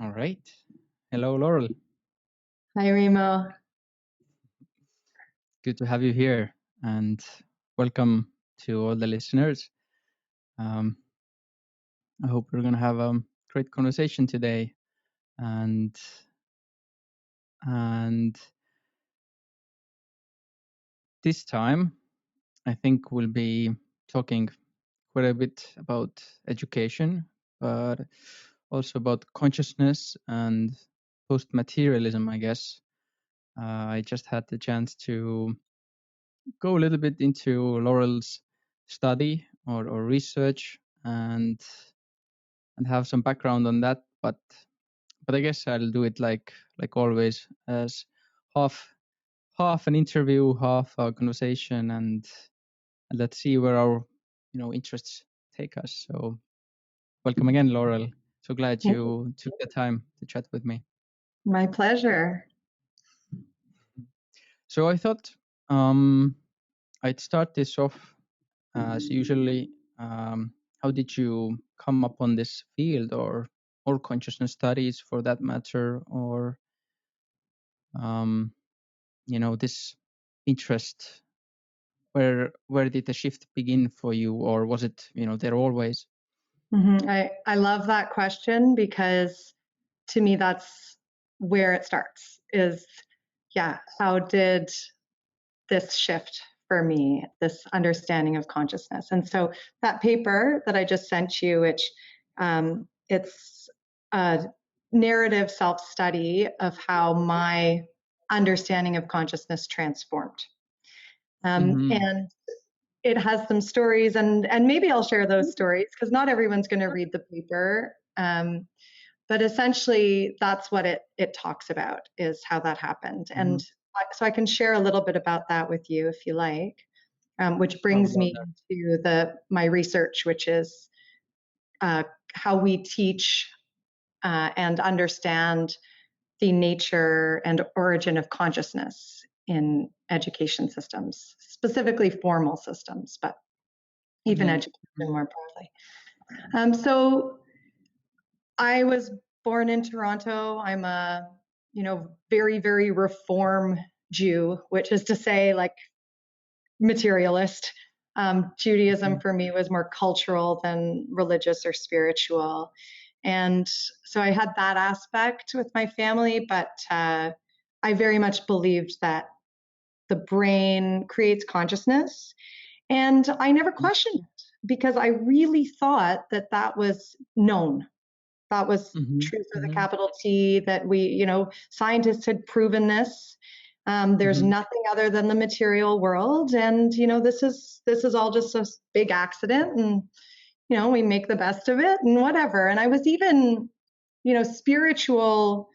All right. Hello, Laurel. Hi, Remo. Good to have you here, and welcome to all the listeners. Um, I hope we're going to have a great conversation today, and and this time I think we'll be talking quite a bit about education, but also about consciousness and post-materialism, I guess. I just had the chance to go a little bit into Laurel's study or research and have some background on that. But I guess I'll do it like always, as half half an interview, half a conversation, and let's see where our interests take us. So welcome again, Laurel. So glad you took the time to chat with me. My pleasure. So I thought um, I'd start this off as usually. How did you come upon this field, or consciousness studies for that matter, or um, this interest? Where did the shift begin for you, or was it there always? I love that question because to me, that's where it starts is, yeah, how did this shift for me, this understanding of consciousness? And so that paper that I just sent you, which it's a narrative self-study of how my understanding of consciousness transformed. Mm-hmm. And it has some stories, and maybe I'll share those stories because not everyone's going to read the paper. But essentially, that's what it talks about, is how that happened. Mm-hmm. And so I can share a little bit about that with you if you like, which I would brings love me that. to my research, which is how we teach and understand the nature and origin of consciousness in education systems, specifically formal systems, but even Mm-hmm. education more broadly. So I was born in Toronto. I'm a, very, very reform Jew, which is to say, like, materialist. Judaism for me was more cultural than religious or spiritual. And so I had that aspect with my family, but I very much believed that the brain creates consciousness. And I never questioned it because I really thought that that was known. That was Mm-hmm. truth with a Mm-hmm. capital T, that scientists had proven this. There's Mm-hmm. nothing other than the material world. And, this is all just a big accident. And, we make the best of it and whatever. And I was even, spiritual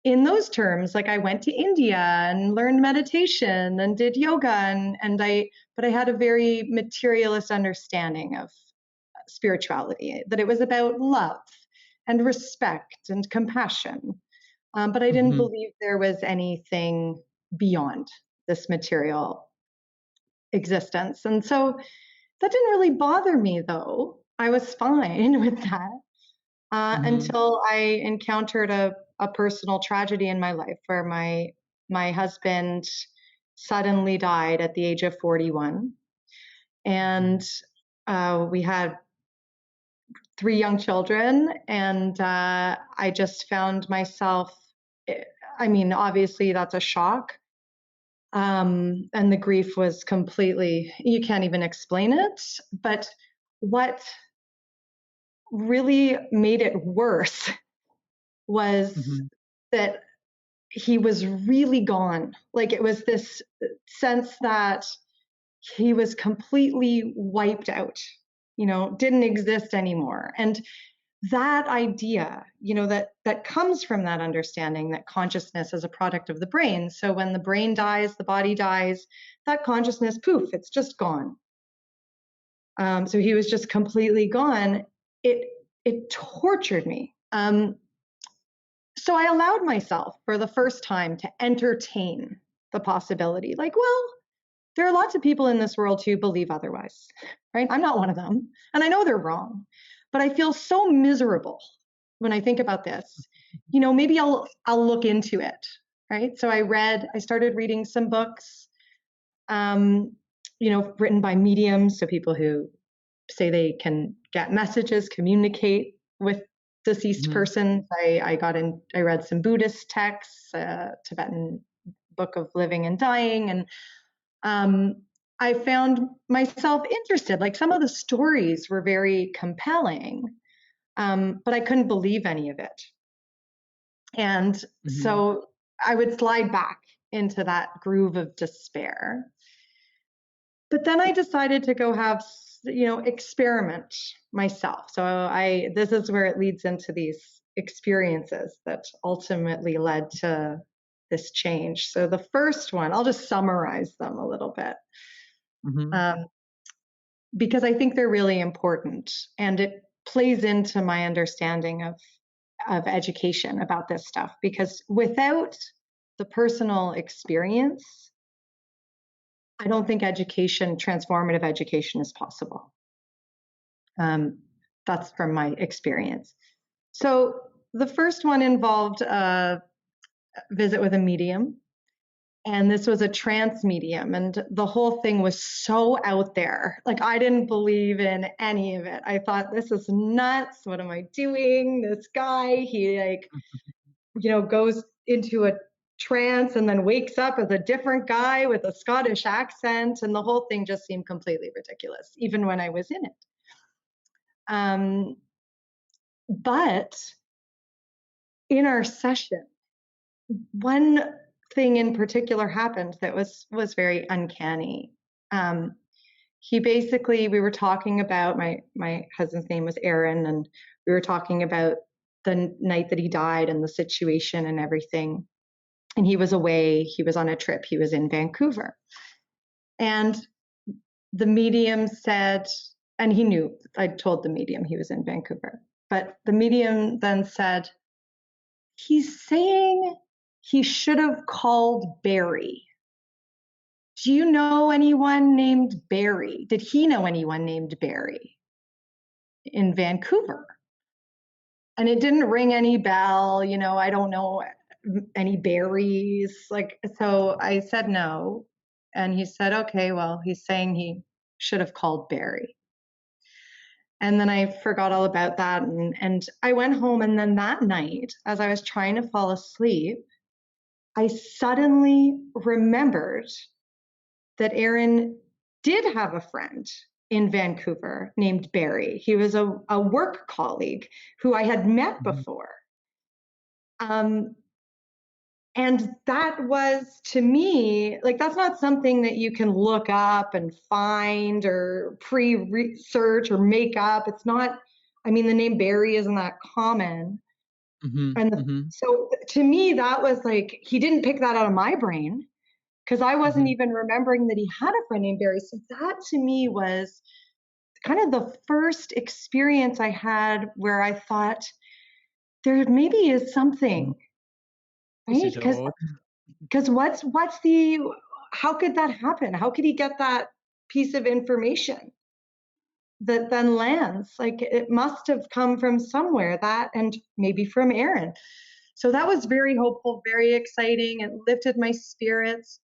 in those terms. Like, I went to India and learned meditation and did yoga, but I had a very materialist understanding of spirituality, that it was about love and respect and compassion. But I didn't Mm-hmm. believe there was anything beyond this material existence. And so that didn't really bother me, though. I was fine with that Mm-hmm. until I encountered a personal tragedy in my life where my husband suddenly died at the age of 41. And we had 3 young children, and I just found myself, I mean, obviously that's a shock. And the grief was completely, you can't even explain it. But what really made it worse was Mm-hmm. that he was really gone. Like, it was this sense that he was completely wiped out, didn't exist anymore. And that idea, that comes from that understanding that consciousness is a product of the brain. So when the brain dies, the body dies, that consciousness, poof, it's just gone. So he was just completely gone. It tortured me. So I allowed myself for the first time to entertain the possibility, like, well, there are lots of people in this world who believe otherwise, right? I'm not one of them, and I know they're wrong, but I feel so miserable when I think about this, maybe I'll look into it, right? So I started reading some books, written by mediums, so people who say they can get messages, communicate with deceased persons. I read some Buddhist texts, Tibetan book of living and dying, and I found myself interested. Like, some of the stories were very compelling, but I couldn't believe any of it. And so I would slide back into that groove of despair. But then I decided to go have, experiment myself. So this is where it leads into these experiences that ultimately led to this change. So the first one, I'll just summarize them a little bit, because I think they're really important, and it plays into my understanding of education about this stuff. Because without the personal experience, I don't think transformative education is possible. That's from my experience. So the first one involved a visit with a medium, and this was a trance medium, and the whole thing was so out there. Like, I didn't believe in any of it. I thought, this is nuts. What am I doing? This guy, he goes into a trance and then wakes up as a different guy with a Scottish accent, and the whole thing just seemed completely ridiculous, even when I was in it. But in our session, one thing in particular happened that was very uncanny. We were talking about, my husband's name was Aaron, and we were talking about the night that he died and the situation and everything. And he was away, he was on a trip, he was in Vancouver. And the medium said, and he knew, I told the medium he was in Vancouver, but the medium then said, he's saying he should have called Barry. Do you know anyone named Barry? Did he know anyone named Barry in Vancouver? And it didn't ring any bell, I don't know any Barrys. So I said no. And he said, okay, well, he's saying he should have called Barry. And then I forgot all about that. And I went home. And then that night, as I was trying to fall asleep, I suddenly remembered that Aaron did have a friend in Vancouver named Barry. He was a work colleague who I had met before. And that was, to me, that's not something that you can look up and find or pre-research or make up. It's not, the name Barry isn't that common. So to me, that was he didn't pick that out of my brain, because I wasn't even remembering that he had a friend named Barry. So that to me was kind of the first experience I had where I thought, there maybe is something, right? Because how could that happen? How could he get that piece of information that then lands? It must have come from somewhere, and maybe from Aaron. So that was very hopeful, very exciting. It lifted my spirits.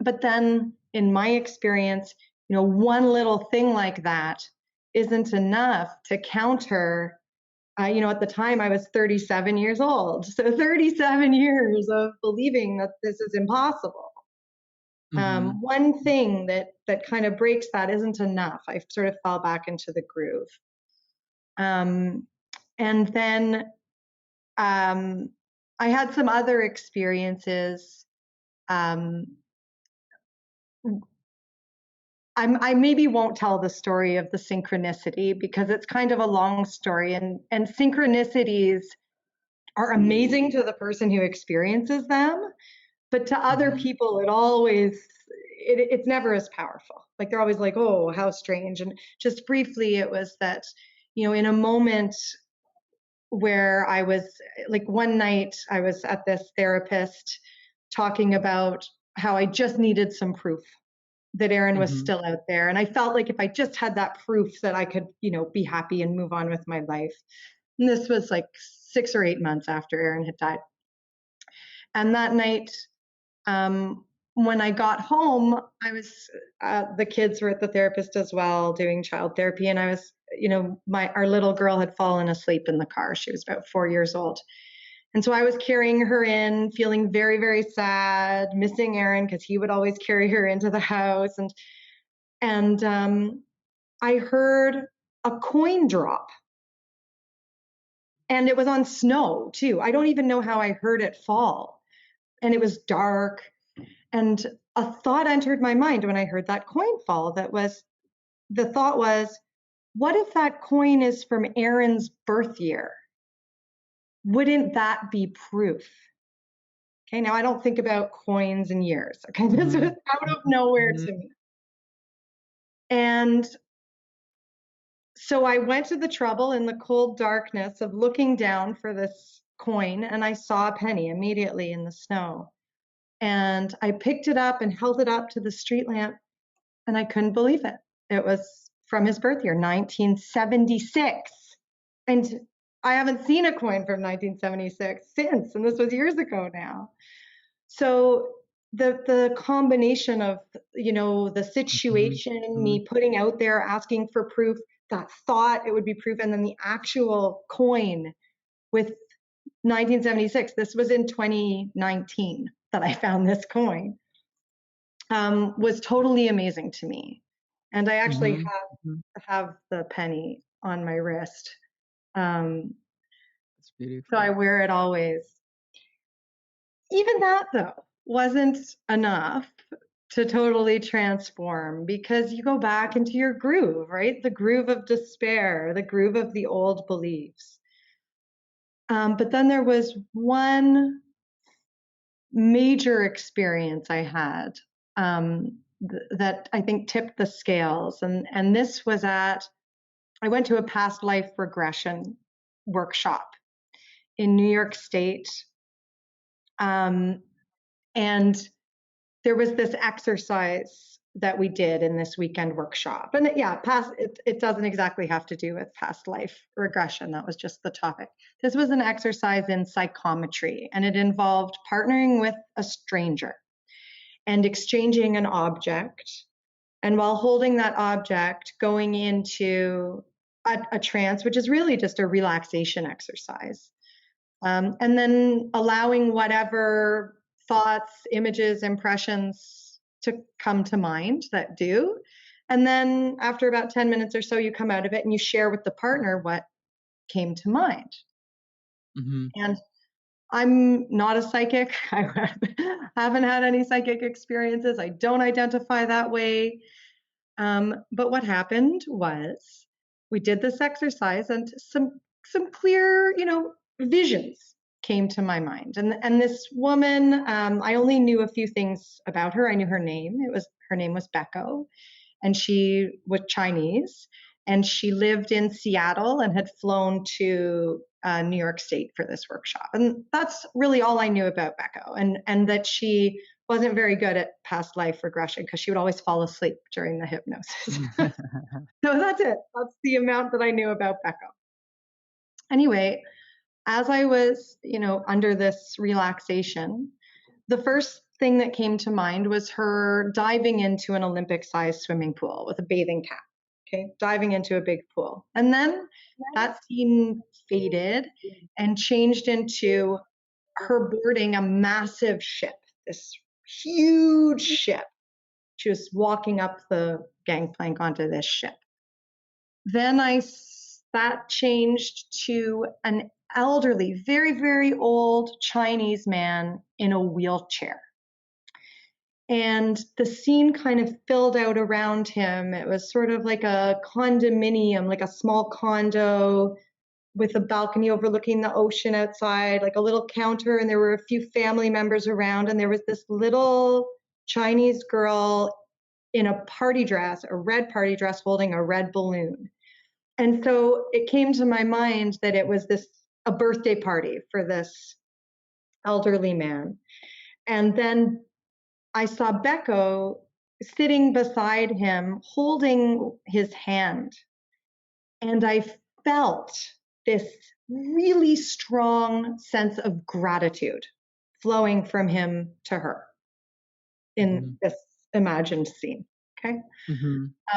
But then in my experience, one little thing like that isn't enough to counter. At the time I was 37 years old. So 37 years of believing that this is impossible. One thing that kind of breaks that isn't enough. I sort of fell back into the groove. And then I had some other experiences. I maybe won't tell the story of the synchronicity, because it's kind of a long story, and synchronicities are amazing to the person who experiences them, but to other people, it's never as powerful. They're always like, oh, how strange. And just briefly, it was that, in a moment where I was one night I was at this therapist talking about how I just needed some proof that Aaron was still out there. And I felt like if I just had that proof that I could, be happy and move on with my life. And this was like 6 or 8 months after Aaron had died. And that night, when I got home, I was, the kids were at the therapist as well doing child therapy. And I was, our little girl had fallen asleep in the car. She was about 4 years old. And so I was carrying her in, feeling very, very sad, missing Aaron because he would always carry her into the house. And I heard a coin drop. And it was on snow too. I don't even know how I heard it fall. And it was dark. And a thought entered my mind when I heard that coin fall. The thought was, what if that coin is from Aaron's birth year? Wouldn't that be proof? Okay, now I don't think about coins and years. Okay, this was out of nowhere to me. And so I went to the trouble in the cold darkness of looking down for this coin, and I saw a penny immediately in the snow. And I picked it up and held it up to the street lamp, and I couldn't believe it. It was from his birth year, 1976. And I haven't seen a coin from 1976 since, and this was years ago now. So the combination of, the situation, me putting out there, asking for proof, that thought it would be proof, and then the actual coin with 1976, this was in 2019 that I found this coin, was totally amazing to me. And I actually have the penny on my wrist. That's beautiful. So I wear it always. Even that, though, wasn't enough to totally transform, because you go back into your groove, right? The groove of despair, the groove of the old beliefs. But then there was one major experience I had that I think tipped the scales. And this was I went to a past life regression workshop in New York State. And there was this exercise that we did in this weekend workshop. And it doesn't exactly have to do with past life regression. That was just the topic. This was an exercise in psychometry, and it involved partnering with a stranger and exchanging an object. And while holding that object, going into a trance, which is really just a relaxation exercise. And then allowing whatever thoughts, images, impressions to come to mind that do. And then after about 10 minutes or so, you come out of it and you share with the partner what came to mind. And I'm not a psychic. I haven't had any psychic experiences. I don't identify that way. But what happened was we did this exercise, and some clear, visions came to my mind. And this woman, I only knew a few things about her. I knew her name. Her name was Becco, and she was Chinese, and she lived in Seattle and had flown to New York State for this workshop. And that's really all I knew about Becco, and that she wasn't very good at past life regression because she would always fall asleep during the hypnosis. So that's it. That's the amount that I knew about Becco. Anyway, as I was, under this relaxation, the first thing that came to mind was her diving into an Olympic-sized swimming pool with a bathing cap. Okay, diving into a big pool. And then that scene faded and changed into her boarding a massive ship, this huge ship. She was walking up the gangplank onto this ship. Then that changed to an elderly, very, very old Chinese man in a wheelchair. And the scene kind of filled out around him. It was sort of like a condominium, like a small condo with a balcony overlooking the ocean outside, like a little counter, and there were a few family members around, and there was this little Chinese girl in a party dress, a red party dress, holding a red balloon. And so it came to my mind that it was a birthday party for this elderly man. And then I saw Becco sitting beside him, holding his hand. And I felt this really strong sense of gratitude flowing from him to her in this imagined scene. Okay.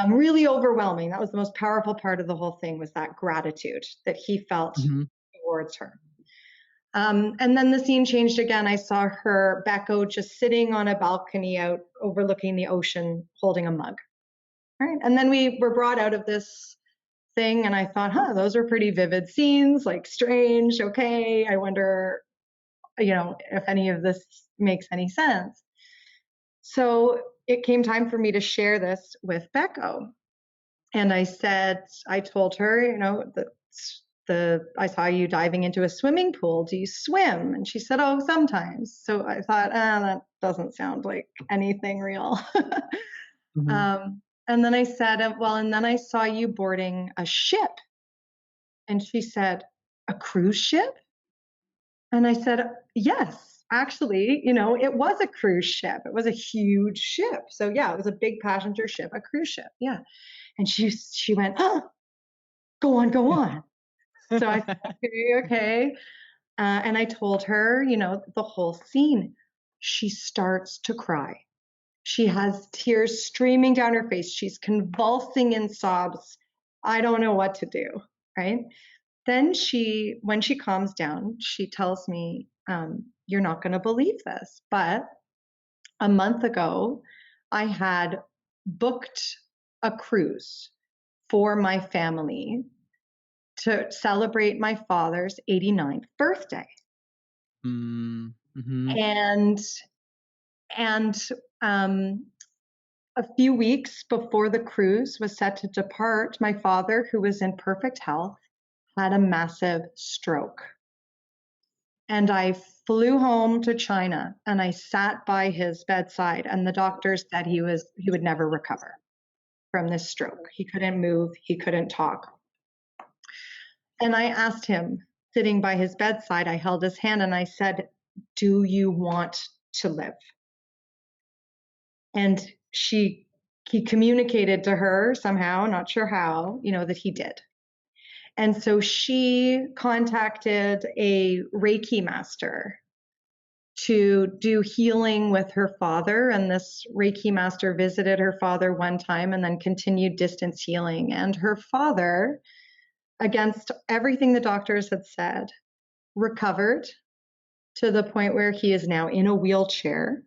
Really overwhelming. That was the most powerful part of the whole thing, was that gratitude that he felt towards her. And then the scene changed again. I saw her, Becco, just sitting on a balcony out overlooking the ocean, holding a mug. Right. And then we were brought out of this thing, and I thought, those are pretty vivid scenes, like strange. Okay. I wonder, if any of this makes any sense. So it came time for me to share this with Becco. And I told her, I saw you diving into a swimming pool. Do you swim? And she said, oh, sometimes. So I thought, that doesn't sound like anything real. And then I said, and then I saw you boarding a ship. And she said, a cruise ship? And I said, yes, actually, it was a cruise ship. It was a huge ship. So yeah, it was a big passenger ship, a cruise ship. Yeah. And she went, go on. So I said, okay. And I told her, the whole scene. She starts to cry. She has tears streaming down her face. She's convulsing in sobs. I don't know what to do, right? Then when she calms down, she tells me, you're not going to believe this, but a month ago, I had booked a cruise for my family to celebrate my father's 89th birthday. And a few weeks before the cruise was set to depart, my father, who was in perfect health, had a massive stroke. And I flew home to China, and I sat by his bedside, and the doctors said he would never recover from this stroke. He couldn't move, he couldn't talk. And I asked him, sitting by his bedside, I held his hand and I said, do you want to live? And he communicated to her somehow, not sure how, that he did. And so she contacted a Reiki master to do healing with her father. And this Reiki master visited her father one time and then continued distance healing. And her father, against everything the doctors had said, recovered to the point where he is now in a wheelchair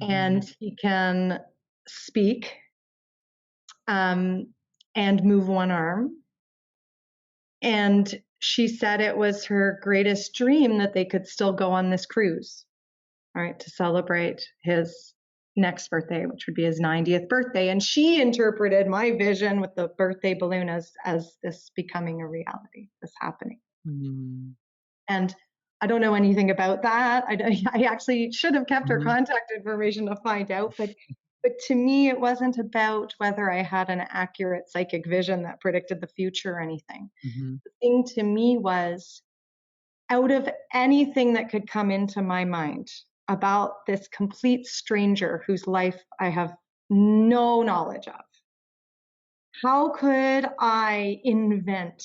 and he can speak and move one arm. And she said it was her greatest dream that they could still go on this cruise, all right, to celebrate his next birthday, which would be his 90th birthday. And she interpreted my vision with the birthday balloon as this becoming a reality, this happening. And I don't know anything about that. I actually should have kept her contact information to find out, but to me, it wasn't about whether I had an accurate psychic vision that predicted the future or anything. The thing to me was, out of anything that could come into my mind about this complete stranger whose life I have no knowledge of, how could I invent,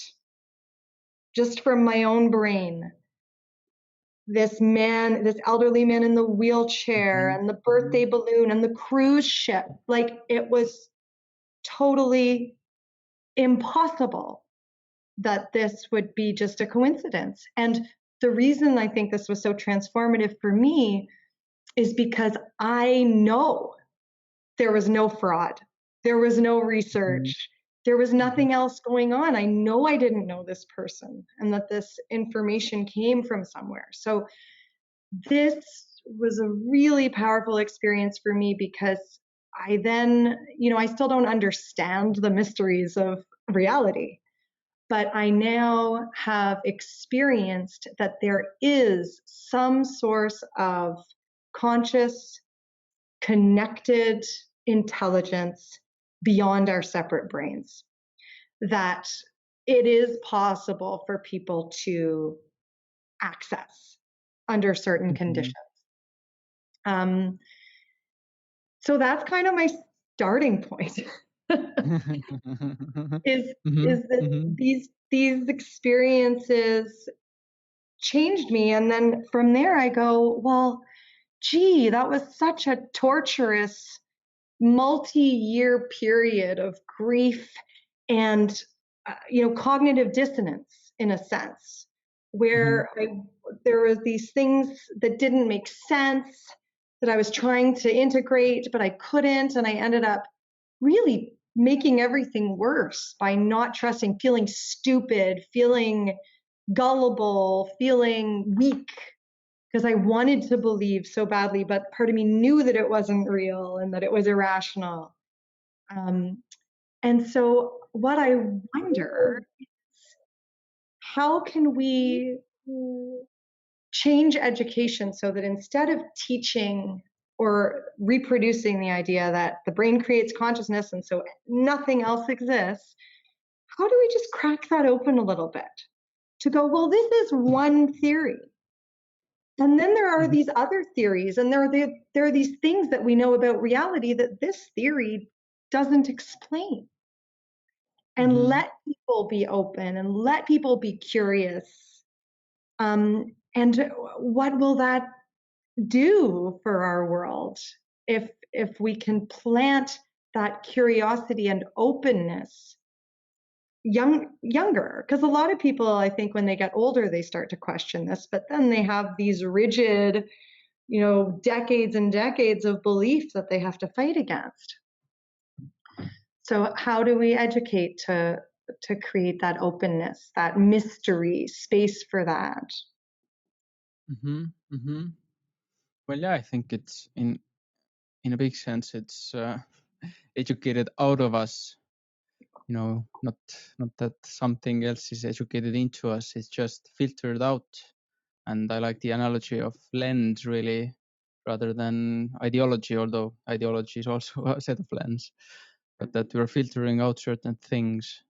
just from my own brain, this elderly man in the wheelchair and the birthday balloon and the cruise ship? Like, it was totally impossible that this would be just a coincidence. And the reason I think this was so transformative for me is because I know there was no fraud. There was no research. There was nothing else going on. I know I didn't know this person and that this information came from somewhere. So this was a really powerful experience for me, because I then, I still don't understand the mysteries of reality, but I now have experienced that there is some source of conscious, connected intelligence beyond our separate brains, that it is possible for people to access under certain conditions. So that's kind of my starting point. is Mhm, is that mhm, these experiences changed me. And then from there I go, well, gee, that was such a torturous multi-year period of grief and cognitive dissonance in a sense, mhm, where there was these things that didn't make sense that I was trying to integrate, but I couldn't, and I ended up really making everything worse by not trusting, feeling stupid, feeling gullible, feeling weak, because I wanted to believe so badly, but part of me knew that it wasn't real and that it was irrational. Um, and so, what I wonder, how can we change education so that instead of teaching or reproducing the idea that the brain creates consciousness and so nothing else exists, how do we just crack that open a little bit to go, well, this is one theory. And then there are mhm, these other theories, and there are these things that we know about reality that this theory doesn't explain. And mhm, let people be open and let people be curious. And what will that do for our world if we can plant that curiosity and openness younger? Because a lot of people, I think, when they get older, they start to question this, but then they have these rigid, decades and decades of belief that they have to fight against. So how do we educate to create that openness, that mystery, space for that? mhm, mhm. Well, yeah, I think it's in a big sense, it's educated out of us. Not that something else is educated into us. It's just filtered out. And I like the analogy of lens really, rather than ideology, although ideology is also a set of lens, but that we're filtering out certain things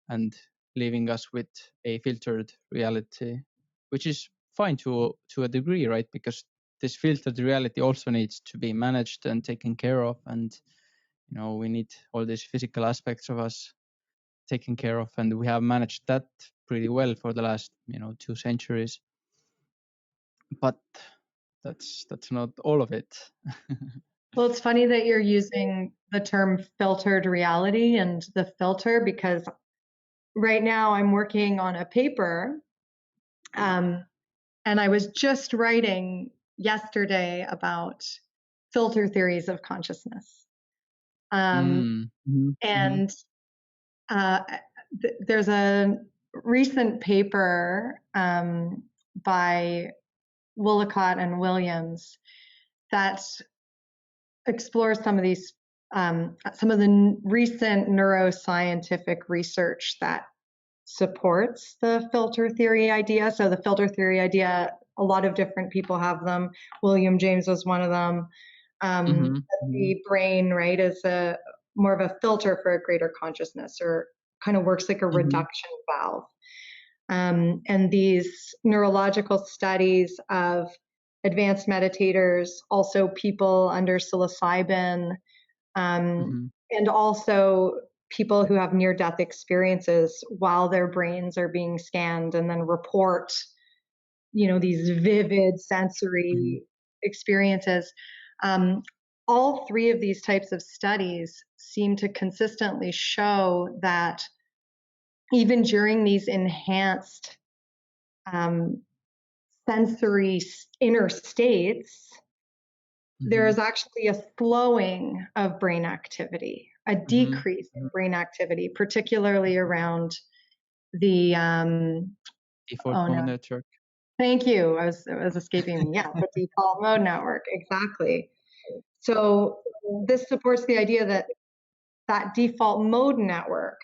and leaving us with a filtered reality, which is fine to a degree, right? Because this filtered reality also needs to be managed and taken care of, and we need all these physical aspects of us taken care of, and we have managed that pretty well for the last 2 centuries. But that's not all of it. Well, it's funny that you're using the term filtered reality and the filter, because right now I'm working on a paper, um, and I was just writing yesterday about filter theories of consciousness. Mm. Mhm, mhm, And uh, there's a recent paper by Willicott and Williams that explores some of the recent neuroscientific research that supports the filter theory idea. So the filter theory idea, a lot of different people have them. William James was one of them. mhm, The mhm, brain, right, is a more of a filter for a greater consciousness, or kind of works like a mhm, reduction valve. And these neurological studies of advanced meditators, also people under psilocybin, mhm, and also people who have near-death experiences while their brains are being scanned and then report, these vivid mhm, sensory experiences. Um, all three of these types of studies seem to consistently show that even during these enhanced um, sensory inner states, there is mhm, actually a slowing of brain activity, a mhm, decrease in mhm. brain activity, particularly around the Default oh mode no, network. thank you. It was escaping me. Yeah, the default mode network, exactly. So this supports the idea that that default mode network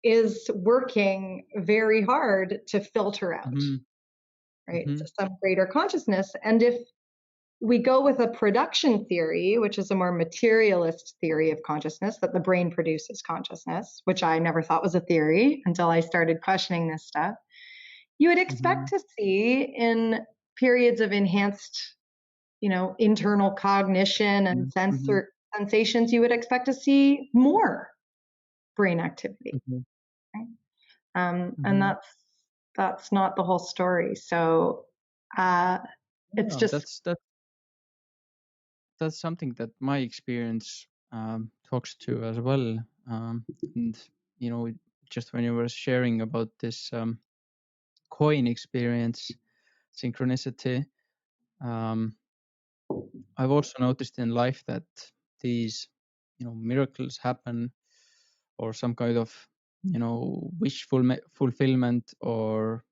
is working very hard to filter out, Mhm, right, mhm, some greater consciousness. And if we go with a production theory, which is a more materialist theory of consciousness, that the brain produces consciousness, which I never thought was a theory until I started questioning this stuff, you would expect mhm, to see in periods of enhanced, internal cognition and mhm, mhm, sensations, you would expect to see more brain activity. Mhm. Right? And Mhm. that's not the whole story. So it's Yeah, just that's something that my experience talks to as well. And you know, just when you were sharing about this coin experience, synchronicity, um, I've also noticed in life that these, you know, miracles happen, or some kind of, you know, fulfillment, or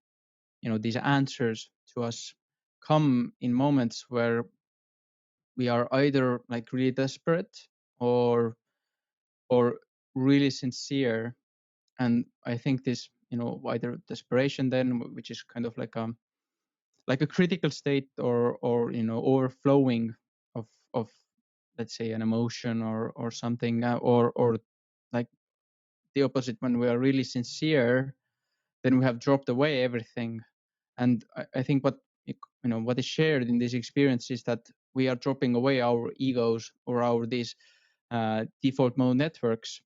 you know, these answers to us come in moments where we are either like really desperate or really sincere. And I think this, you know, either desperation then, which is kind of like a critical state, or you know, overflowing of let's say an emotion or something, or like the opposite, when we are really sincere, then we have dropped away everything. And I think what, you know, what is shared in this experience is that we are dropping away our egos, or our these default mode networks.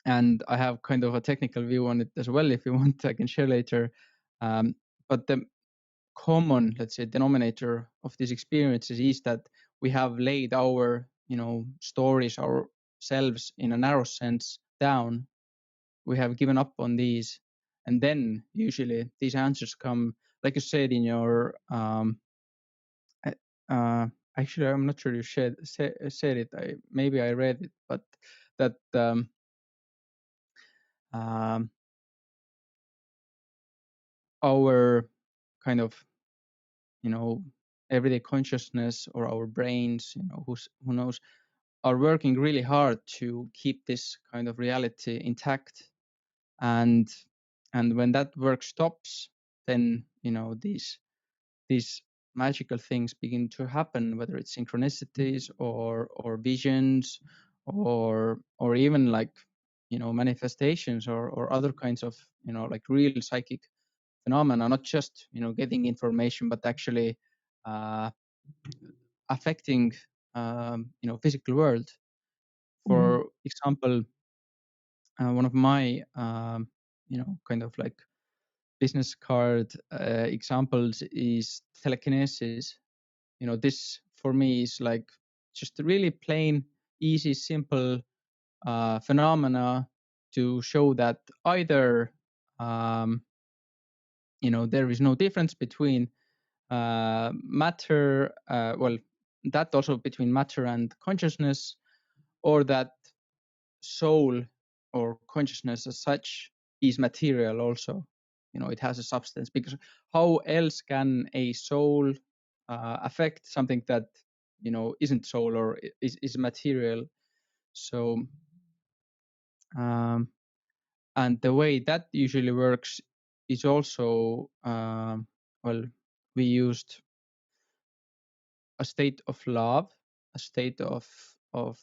And I have kind of a technical view on it as well. If you want, I can share later. But the common, let's say, denominator of these experiences is that we have laid our, you know, stories, ourselves in a narrow sense down. We have given up on these, and then usually these answers come, like you said in your uh, actually, I'm not sure you said it. Maybe I read it, but that um, our kind of, you know, everyday consciousness, or our brains, you know, who knows, are working really hard to keep this kind of reality intact. And when that work stops, then, you know, these magical things begin to happen, whether it's synchronicities or visions, or even like, you know, manifestations, or other kinds of, you know, like real psychic phenomena, not just, you know, getting information, but actually uh, affecting you know, physical world. For example, one of my you know, kind of like business card examples is telekinesis. You know, this for me is like just a really plain, easy, simple phenomena to show that either you know, there is no difference between matter, well, that also between matter and consciousness, or that soul or consciousness as such is material also. You know, it has a substance, because how else can a soul affect something that, you know, isn't soul, or is material? So and the way that usually works is also well, we used a state of love, a state of well,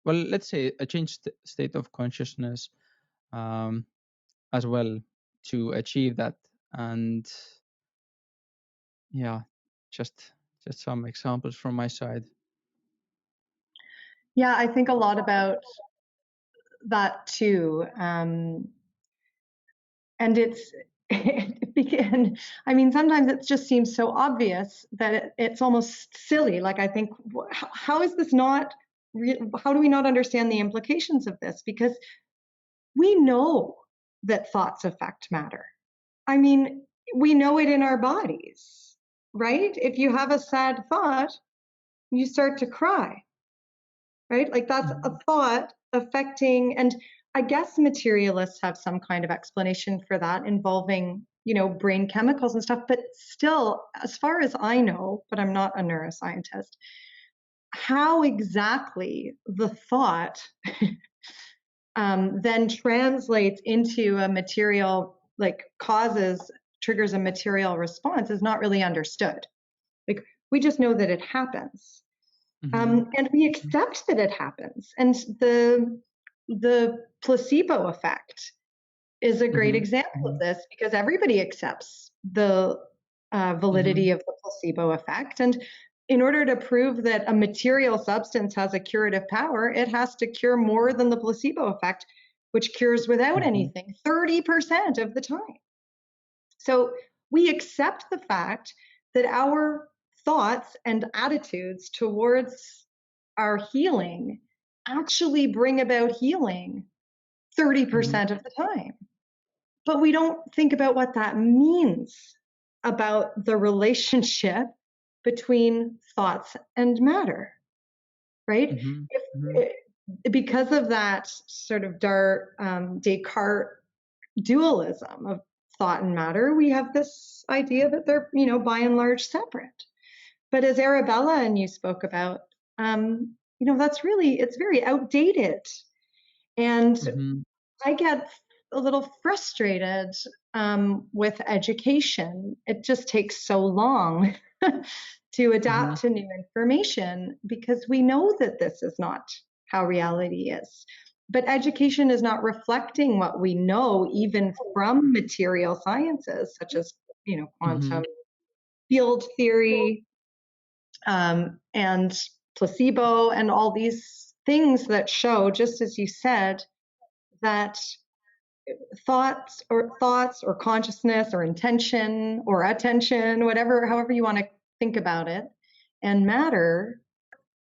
let's say a changed state of consciousness um, as well, to achieve that. And yeah, just some examples from my side. Yeah, I think a lot about that too. And it's, and I mean, sometimes it just seems so obvious that it's almost silly. Like, I think, how is this not, how do we not understand the implications of this? Because we know that thoughts affect matter. I mean, we know it in our bodies, right? If you have a sad thought, you start to cry, right? Like that's a thought affecting, and I guess materialists have some kind of explanation for that involving, you know, brain chemicals and stuff, but still, as far as I know, but I'm not a neuroscientist, how exactly the thought then translates into a material, like triggers a material response is not really understood. Like, we just know that it happens. And we accept that it happens. And the placebo effect is a great example of this, because everybody accepts the validity of the placebo effect. And in order to prove that a material substance has a curative power, it has to cure more than the placebo effect, which cures without anything 30% of the time. So we accept the fact that our thoughts and attitudes towards our healing actually bring about healing 30% of the time. But we don't think about what that means about the relationship between thoughts and matter, right? Because of that sort of Descartes dualism of thought and matter, we have this idea that they're, by and large separate. But as Arabella and you spoke about, it's very outdated. And I get a little frustrated with education. It just takes so long to adapt to new information because we know that this is not how reality is. But education is not reflecting what we know, even from material sciences, such as, quantum field theory and placebo and all these things that show, just as you said, that thoughts or consciousness or intention or attention, however you want to think about it, and matter.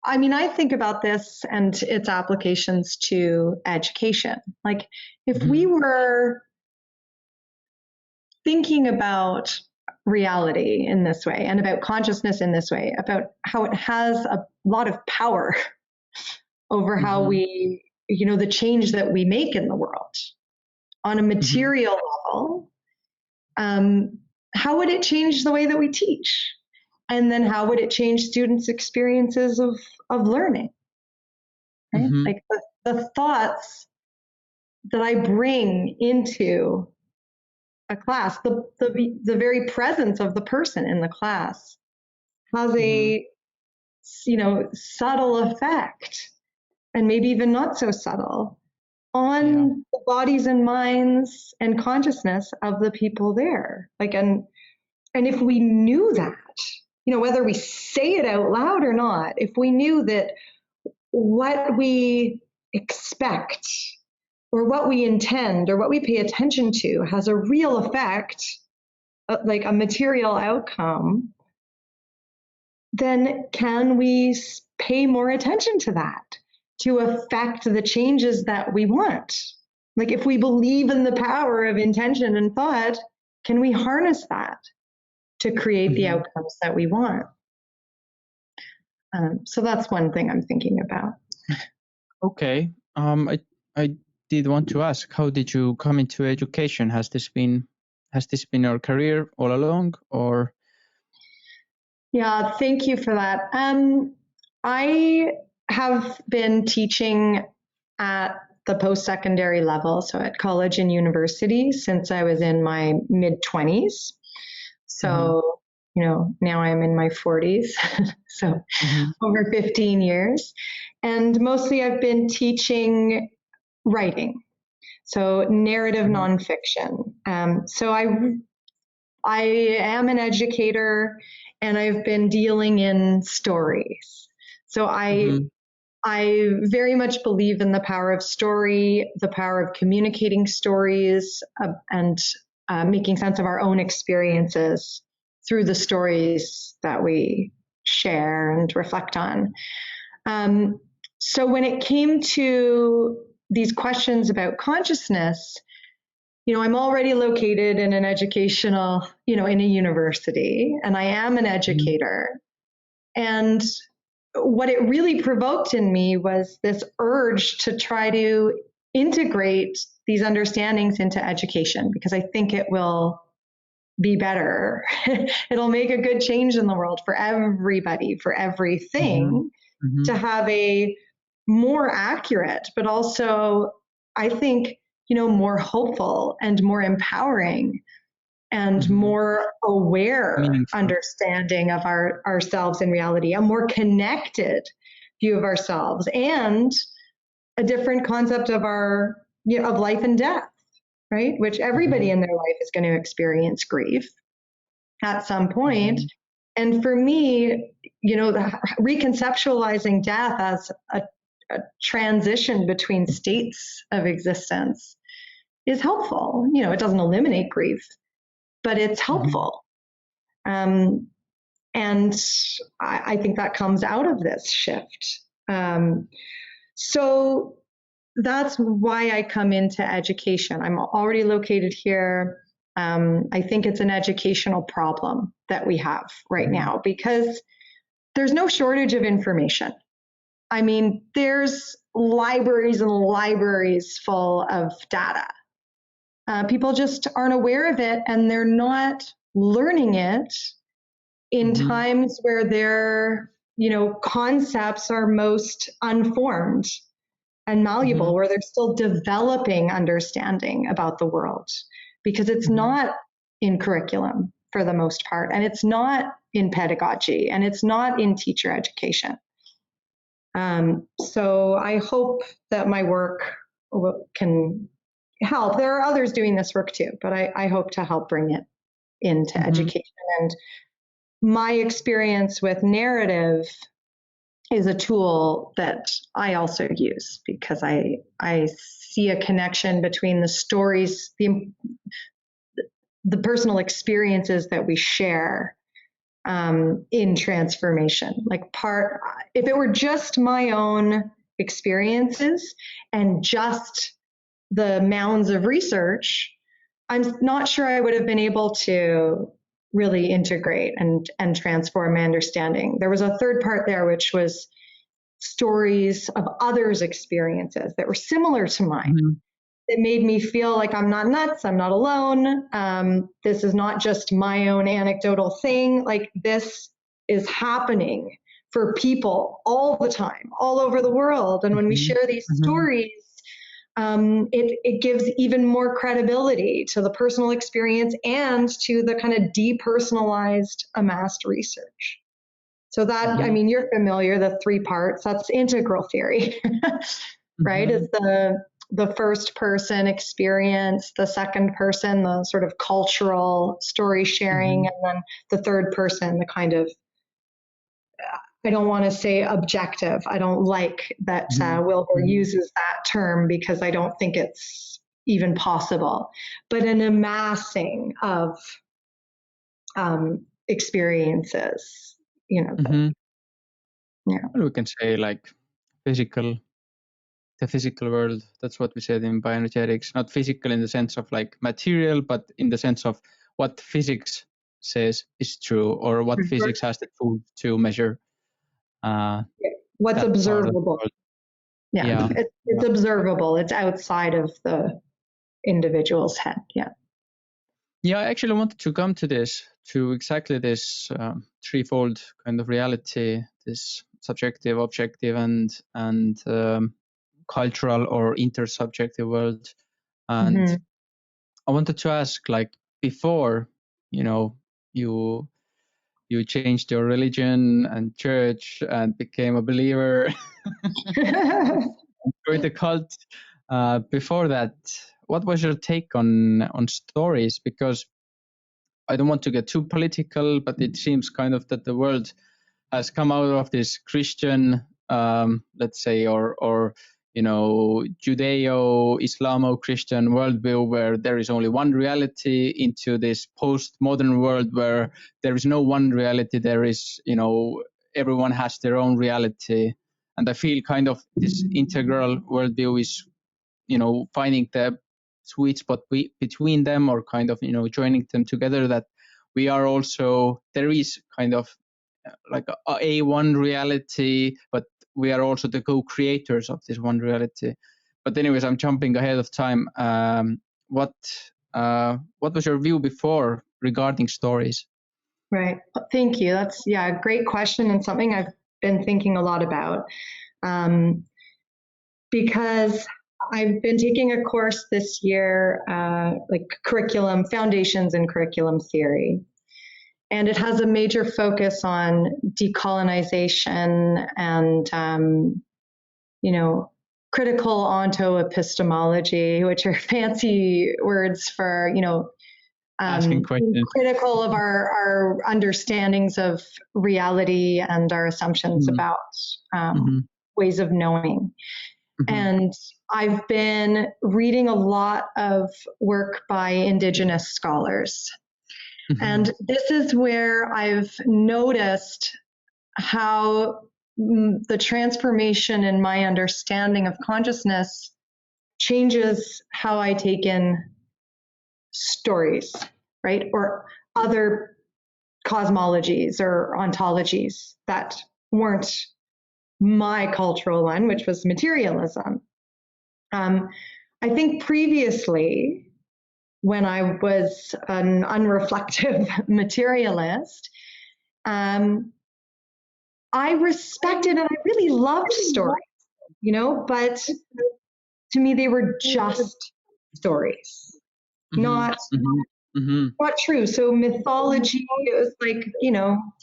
I mean, I think about this and its applications to education. Like if we were thinking about reality in this way and about consciousness in this way, about how it has a lot of power over how we, the change that we make in the world on a material level, how would it change the way that we teach? And then how would it change students' experiences of learning? Right? Like the thoughts that I bring into a class, the very presence of the person in the class has a subtle effect, and maybe even not so subtle, on the bodies and minds and consciousness of the people there. Like, and if we knew that, whether we say it out loud or not, if we knew that what we expect or what we intend or what we pay attention to has a real effect, like a material outcome, then can we pay more attention to that to affect the changes that we want? Like if we believe in the power of intention and thought, can we harness that to create the outcomes that we want? So that's one thing I'm thinking about. Okay. I did want to ask, how did you come into education? Has this been your career all along, or? Yeah, thank you for that. I have been teaching at the post-secondary level, so at college and university, since I was in my mid-20s. So, now I'm in my 40s, so over 15 years. And mostly I've been teaching writing, so narrative nonfiction. So I am an educator, and I've been dealing in stories. So I very much believe in the power of story, the power of communicating stories, and making sense of our own experiences through the stories that we share and reflect on. So when it came to these questions about consciousness, I'm already located in an educational, in a university, and I am an educator. And what it really provoked in me was this urge to try to integrate these understandings into education, because I think it will be better. It'll make a good change in the world for everybody, for everything, to have a more accurate, but also, I think, more hopeful and more empowering and more aware understanding of ourselves in reality, a more connected view of ourselves, and a different concept of of life and death, right? Which everybody in their life is going to experience grief at some point. And for me, reconceptualizing death as a transition between states of existence is helpful. It doesn't eliminate grief, but it's helpful. And I think that comes out of this shift. So that's why I come into education. I'm already located here. I think it's an educational problem that we have right now because there's no shortage of information. I mean, there's libraries and libraries full of data. People just aren't aware of it, and they're not learning it in times where their, concepts are most unformed and malleable, where they're still developing understanding about the world, because it's not in curriculum for the most part, and it's not in pedagogy, and it's not in teacher education. So I hope that my work can help. There are others doing this work too, but I hope to help bring it into education. And my experience with narrative is a tool that I also use because I see a connection between the stories, the personal experiences that we share in transformation. If it were just my own experiences and just the mounds of research, I'm not sure I would have been able to really integrate and transform my understanding. There was a third part there, which was stories of others' experiences that were similar to mine. It made me feel like I'm not nuts, I'm not alone. This is not just my own anecdotal thing. Like, this is happening for people all the time, all over the world. And when we share these stories, it gives even more credibility to the personal experience and to the kind of depersonalized amassed research. So that, I mean, you're familiar, the 3 parts, that's integral theory, right? Is the first person experience, the second person, the sort of cultural story sharing, and then the third person, the kind of, I don't want to say objective. I don't like that Wilbur uses that term because I don't think it's even possible, but an amassing of experiences, Well, we can say like the physical world. That's what we said in bioenergetics, not physical in the sense of like material, but in the sense of what physics says is true, or what physics has the tool to measure. What's observable. It's observable. It's outside of the individual's head. I actually wanted to come to exactly this threefold kind of reality, this subjective, objective, and cultural or intersubjective world. And I wanted to ask, like, before, you changed your religion and church and became a believer, joined the cult. Before that, what was your take on stories? Because I don't want to get too political, but it seems kind of that the world has come out of this Christian, let's say, or Judeo-Islamo-Christian worldview where there is only one reality, into this post-modern world where there is no one reality. There is, everyone has their own reality. And I feel kind of this integral worldview is, finding the sweet spot between them, or kind of, joining them together, that we are also, there is kind of like a one reality, but we are also the co-creators of this one reality. But anyways, I'm jumping ahead of time. What was your view before regarding stories? Right. Thank you. That's a great question, and something I've been thinking a lot about, because I've been taking a course this year, like curriculum, foundations in curriculum theory. And it has a major focus on decolonization and, critical ontoepistemology, which are fancy words for, Asking questions. critical of our understandings of reality and our assumptions about ways of knowing. And I've been reading a lot of work by Indigenous scholars. And this is where I've noticed how the transformation in my understanding of consciousness changes how I take in stories, right? Or other cosmologies or ontologies that weren't my cultural one, which was materialism. I think previously, when I was an unreflective materialist, I respected and I really loved stories, but to me, they were just stories, not true. So mythology is like,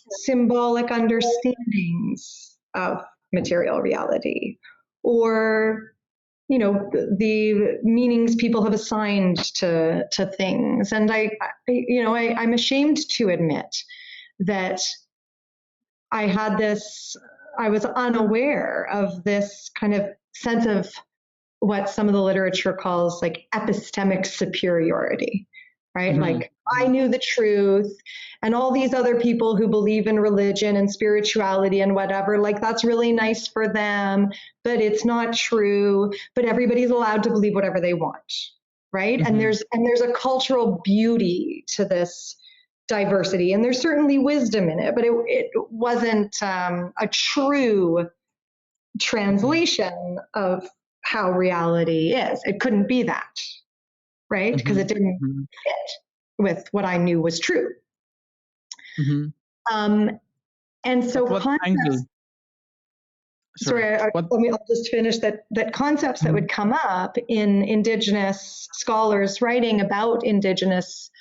symbolic understandings of material reality, or the meanings people have assigned to things. And I'm ashamed to admit that I was unaware of this kind of sense of what some of the literature calls like epistemic superiority, right? Like I knew the truth, and all these other people who believe in religion and spirituality and whatever, like that's really nice for them, but it's not true. But everybody's allowed to believe whatever they want, right? And there's a cultural beauty to this diversity, and there's certainly wisdom in it, but it wasn't a true translation of how reality is. It couldn't be that, right? Because it didn't fit with what I knew was true. And so concepts, I'll just finish that concepts that would come up in Indigenous scholars writing about Indigenous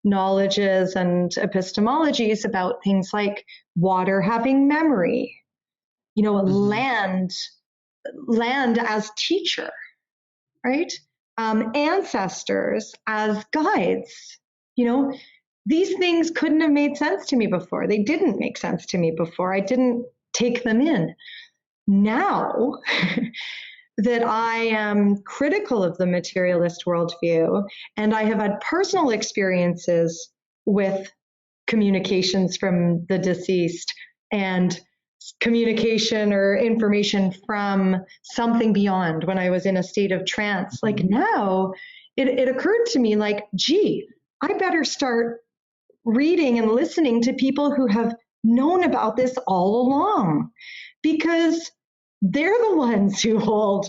knowledges and epistemologies about things like water having memory, land as teacher, right? Ancestors as guides. These things couldn't have made sense to me before. They didn't make sense to me before. I didn't take them in. Now that I am critical of the materialist worldview, and I have had personal experiences with communications from the deceased and communication or information from something beyond when I was in a state of trance, like now it occurred to me like, gee, I better start reading and listening to people who have known about this all along, because they're the ones who hold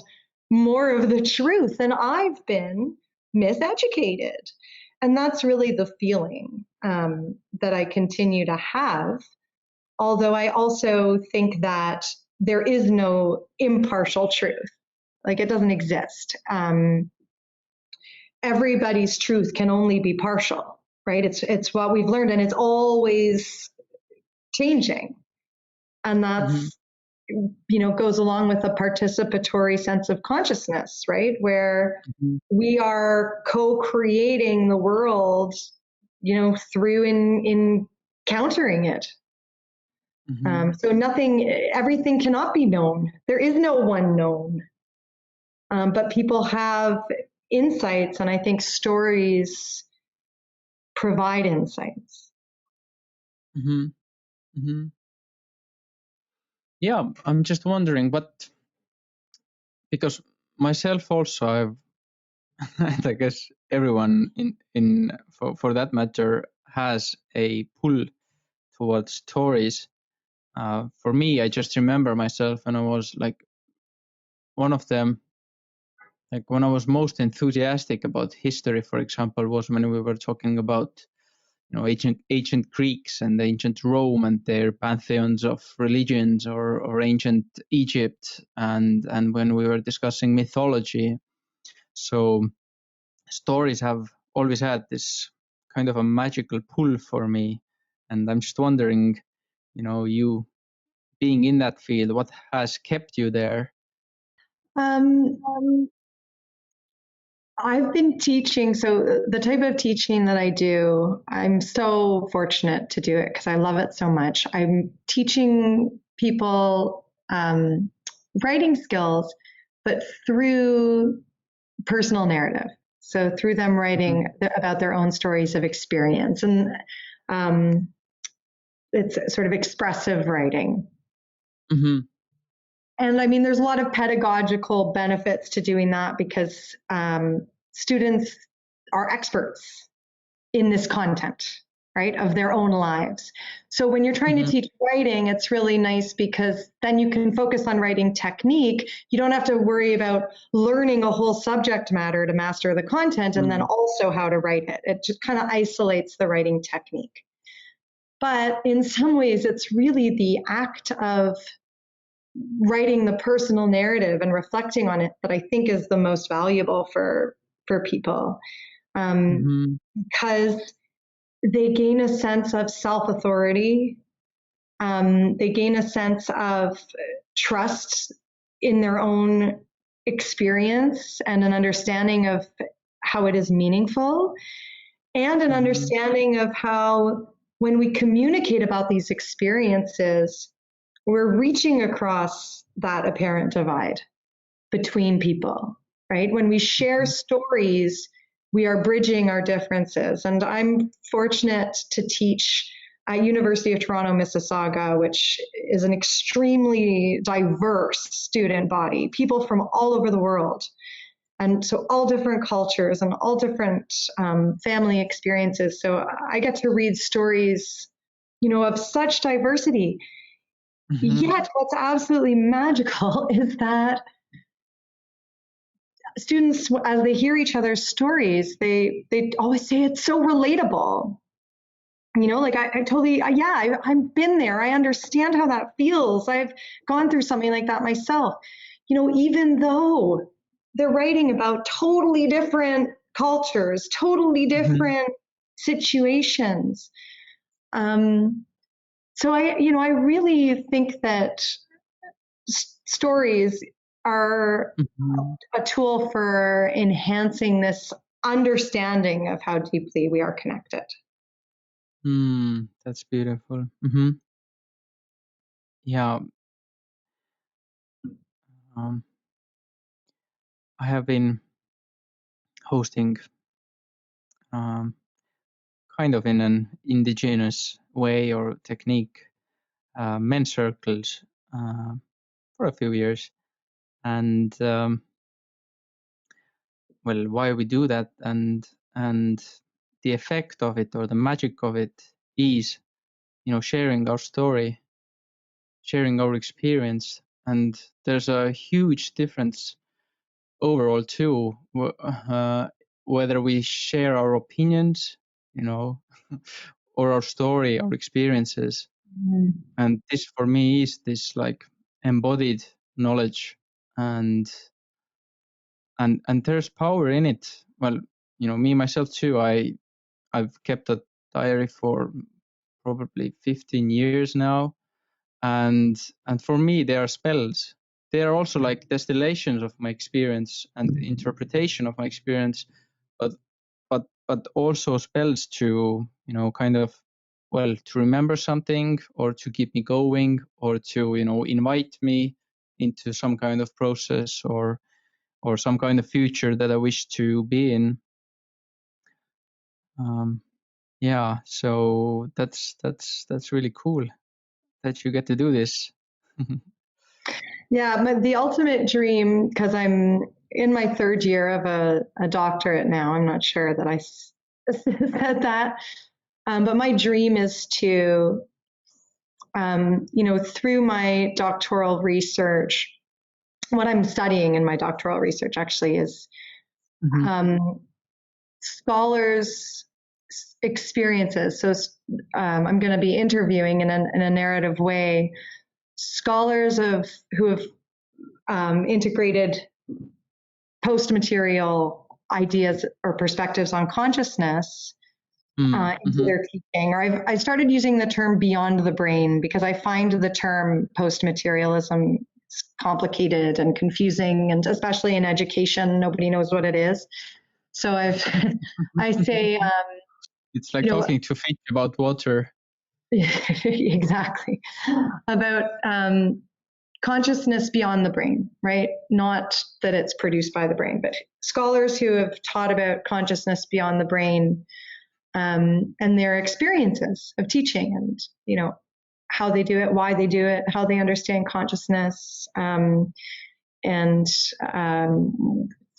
more of the truth, and I've been miseducated. And that's really the feeling that I continue to have. Although I also think that there is no impartial truth. Like, it doesn't exist. Everybody's truth can only be partial, right? It's what we've learned, and it's always changing. And that's, goes along with a participatory sense of consciousness, right? Where we are co-creating the world, through in countering it. So everything cannot be known. There is no one known. But people have insights, and I think stories provide insights. Yeah, I'm just wondering, because myself also, I've, and I guess everyone for that matter has a pull towards stories. For me, I just remember myself when I was like one of them, like when I was most enthusiastic about history, for example, was when we were talking about ancient Greeks and ancient Rome and their pantheons of religions, or ancient Egypt, and when we were discussing mythology. So stories have always had this kind of a magical pull for me, and I'm just wondering, you being in that field, what has kept you there? I've been teaching, so the type of teaching that I do, I'm so fortunate to do it because I love it so much. I'm teaching people writing skills, but through personal narrative. So through them writing about their own stories of experience, and it's sort of expressive writing. Mm-hmm. And I mean, there's a lot of pedagogical benefits to doing that because students are experts in this content, right, of their own lives. So when you're trying to teach writing, it's really nice because then you can focus on writing technique. You don't have to worry about learning a whole subject matter to master the content and then also how to write it. It just kind of isolates the writing technique. But in some ways, it's really the act of writing the personal narrative and reflecting on it that I think is the most valuable for people, because they gain a sense of self-authority. They gain a sense of trust in their own experience and an understanding of how it is meaningful, and an understanding of how when we communicate about these experiences, we're reaching across that apparent divide between people, right? When we share stories, we are bridging our differences. And I'm fortunate to teach at University of Toronto, Mississauga, which is an extremely diverse student body, people from all over the world. And so all different cultures and all different family experiences. So I get to read stories, of such diversity. Yet what's absolutely magical is that students, as they hear each other's stories, they always say it's so relatable. Like I totally, I've been there. I understand how that feels. I've gone through something like that myself. Even though they're writing about totally different cultures, totally different situations. So I really think that stories are a tool for enhancing this understanding of how deeply we are connected. That's beautiful. Yeah. I have been hosting kind of in an indigenous way or technique men's circles for a few years. And why we do that and the effect of it or the magic of it is, sharing our story, sharing our experience. And there's a huge difference overall too, whether we share our opinions, or our story, our experiences. And this for me is this like embodied knowledge, and there's power in it. Well, me myself too, I've kept a diary for probably 15 years now, and for me they are spells. They are also like distillations of my experience and interpretation of my experience, but also spells to kind of to remember something, or to keep me going, or to invite me into some kind of process or some kind of future that I wish to be in. So that's really cool that you get to do this. Yeah, but the ultimate dream, because I'm in my third year of a doctorate now, I'm not sure that I said that, but my dream is to, through my doctoral research, what I'm studying in my doctoral research actually is scholars' experiences. So I'm going to be interviewing in a narrative way scholars who have integrated post-material ideas or perspectives on consciousness into their teaching. Or I started using the term beyond the brain because I find the term post-materialism complicated and confusing, and especially in education, nobody knows what it is. So I say, it's like talking to fish about water. Exactly, about consciousness beyond the brain, right? Not that it's produced by the brain, but scholars who have taught about consciousness beyond the brain, and their experiences of teaching, and how they do it, why they do it, how they understand consciousness, and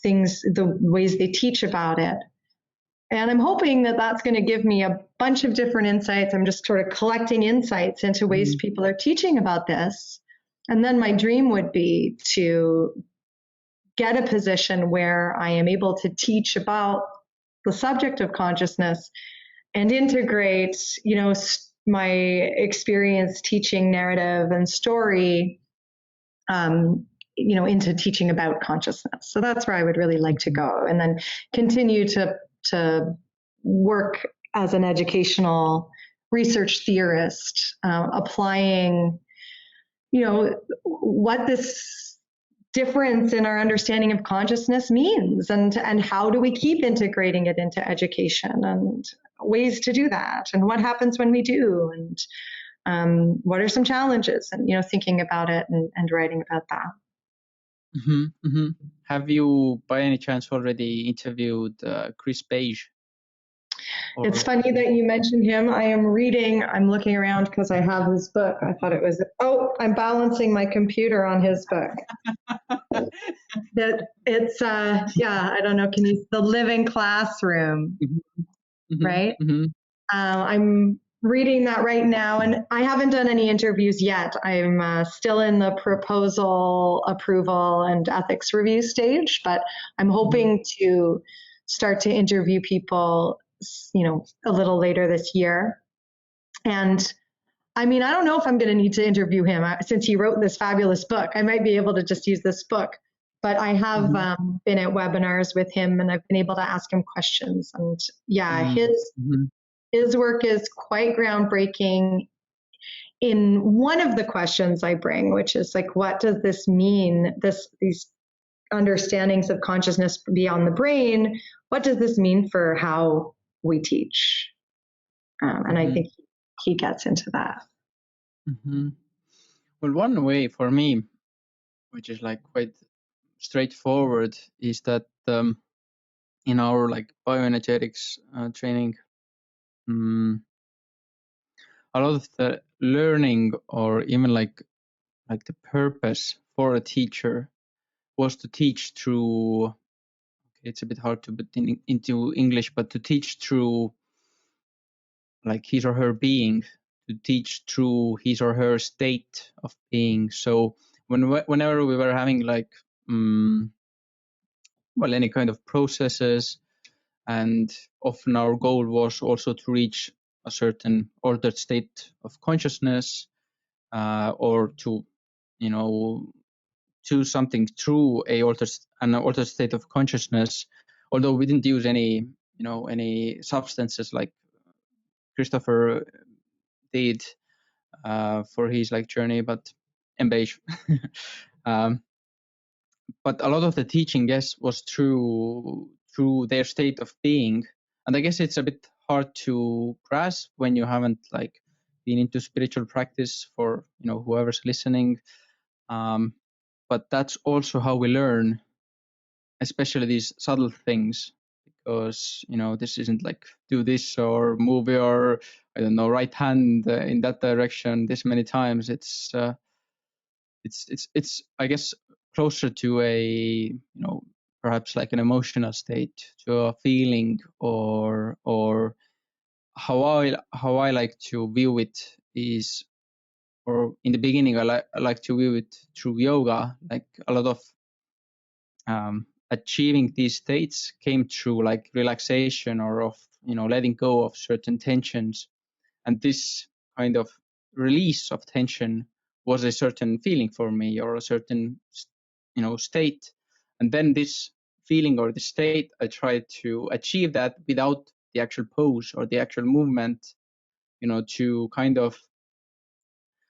things, the ways they teach about it. And I'm hoping that that's going to give me a bunch of different insights. I'm just sort of collecting insights into ways people are teaching about this. And then my dream would be to get a position where I am able to teach about the subject of consciousness and integrate, my experience teaching narrative and story, into teaching about consciousness. So that's where I would really like to go, and then continue to work as an educational research theorist, applying, what this difference in our understanding of consciousness means, and how do we keep integrating it into education, and ways to do that, and what happens when we do, and what are some challenges, and thinking about it and writing about that. Mm-hmm, mm-hmm. Have you, by any chance, already interviewed Chris Page? It's funny that you mentioned him. I'm looking around because I have his book. I thought it was, I'm balancing my computer on his book. It's, I don't know, The Living Classroom, mm-hmm, right? Mm-hmm. I'm reading that right now, and I haven't done any interviews yet. I'm still in the proposal approval and ethics review stage, but I'm hoping to start to interview people, a little later this year. And I don't know if I'm going to need to interview him since he wrote this fabulous book. I might be able to just use this book, but I have been at webinars with him, and I've been able to ask him questions. And his work is quite groundbreaking in one of the questions I bring, which is like, what does this mean? These understandings of consciousness beyond the brain, what does this mean for how we teach? And I think he gets into that. Mm-hmm. Well, one way for me, which is like quite straightforward, is that in our like bioenergetics training, a lot of the learning, or even like the purpose for a teacher, was to teach through. It's a bit hard to put into English, but to teach through like his or her being, to teach through his or her state of being. So whenever we were having like any kind of processes, and often our goal was also to reach a certain altered state of consciousness, or to do something through an altered state of consciousness, although we didn't use any substances like Christopher did for his like journey, but beige. But a lot of the teaching, yes, was through their state of being, and I guess it's a bit hard to grasp when you haven't like been into spiritual practice for whoever's listening. But that's also how we learn, especially these subtle things, because this isn't like do this or move your right hand in that direction this many times. It's I guess closer to a perhaps like an emotional state, to a feeling, or how I like to view it is, or in the beginning I like to view it through yoga. Like a lot of achieving these states came through like relaxation, or of letting go of certain tensions, and this kind of release of tension was a certain feeling for me, or a certain state. And then this feeling or the state, I tried to achieve that without the actual pose or the actual movement, to kind of